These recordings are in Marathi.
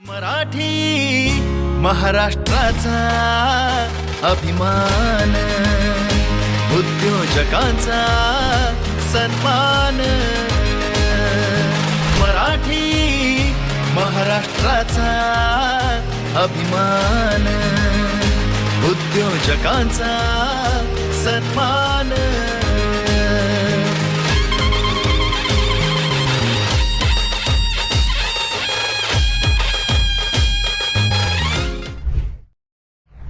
मराठी महाराष्ट्राचा अभिमान, उद्योजकांचा सन्मान। मराठी महाराष्ट्राचा अभिमान, उद्योजकांचा सन्मान।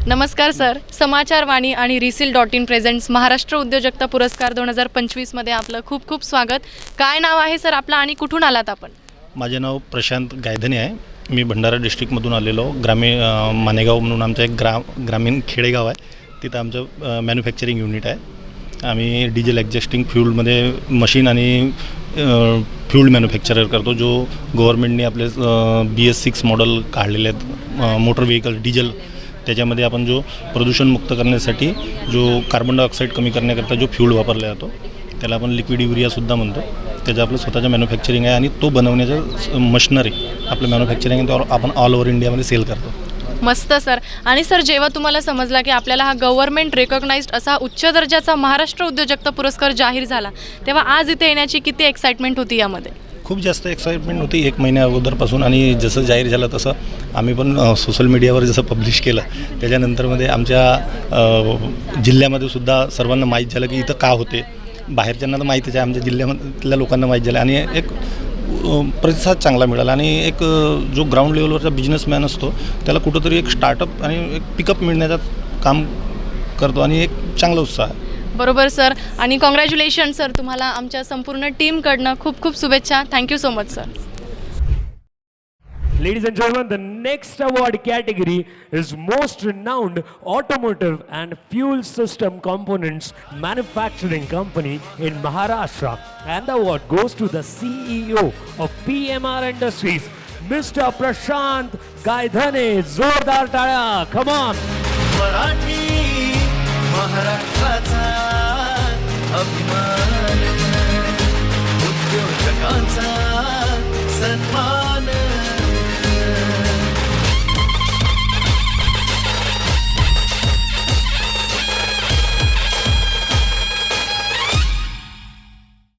नमस्कार सर, समाचारवाणी आणि रिसील.in प्रेझेंट्स महाराष्ट्र उद्योजकता पुरस्कार 2025 मध्ये आपलं खूप खूप स्वागत। काय नाव आहे सर आपलं आणि कुठून आलात आपण? माझे नाव प्रशांत गायधने आहे। मी भंडारा डिस्ट्रिक्टमधून आलेलो। ग्रामीण मानेगाव म्हणून आमचं एक ग्रामीण खेडेगाव आहे, तिथं आमचं मॅन्युफॅक्चरिंग युनिट आहे। आम्ही डिझेल ॲडजस्टिंग फ्यूलमध्ये मशीन आणि फ्यूल मॅन्युफॅक्चर करतो, जो गव्हर्नमेंटने आपले BS6 मॉडेल काढलेले आहेत मोटर व्हेकल डिझेल। त्याच्यामध्ये आपण जो प्रदूषणमुक्त करण्यासाठी जो कार्बन डायऑक्साईड कमी करण्याकरता जो फ्यूल वापरला जातो त्याला आपण लिक्विड युरियासुद्धा म्हणतो। त्याचं आपलं स्वतःचं मॅन्युफॅक्चरिंग आहे आणि तो बनवण्याचं मशिनरी आपलं मॅन्युफॅक्चरिंग आहे, त्यावर आपण ऑल ओव्हर इंडियामध्ये सेल करतो। मस्त सर। आणि सर जेव्हा तुम्हाला समजला की आपल्याला हा गव्हर्नमेंट रेकॉग्नाइज्ड असा उच्च दर्जाचा महाराष्ट्र उद्योजकता पुरस्कार जाहीर झाला, तेव्हा आज इथे येण्याची किती एक्साइटमेंट होती यामध्ये? खूप जास्त एक्साइटमेंट होती 1 महिन्या अगोदरपासून, आणि जसं जाहीर झालं तसं आम्ही पण सोशल मीडियावर जसं पब्लिश केलं त्याच्यानंतरमध्ये आमच्या जिल्ह्यामध्ये सुद्धा सर्वांना माहीत झालं की इथं का होते। बाहेरच्यांना तर माहितीच आहे, आमच्या जिल्ह्यामधल्या लोकांना माहीत झालं, आणि एक प्रतिसाद चांगला मिळाला। आणि एक जो ग्राउंड लेवलवरचा बिझनेसमॅन असतो त्याला कुठंतरी एक स्टार्टअप आणि एक पिकअप मिळण्याचं काम करतो, आणि एक चांगला उत्साह आहे। बरोबर सर, आणि कॉंग्रॅच्युलेशन सर, तुम्हाला आमच्या संपूर्ण टीमकडनं खूप खूप शुभेच्छा। Thank you so much sir. Ladies and gentlemen, the next award category is Most Renowned Automotive and Fuel System Components Manufacturing Company in Maharashtra. And the award goes to the CEO of PMR Industries, Mr. Prashant Gaidhane. Zordar talia, come on. Marathi महाराष्ट्राचा अभिमान, उद्योजकांचा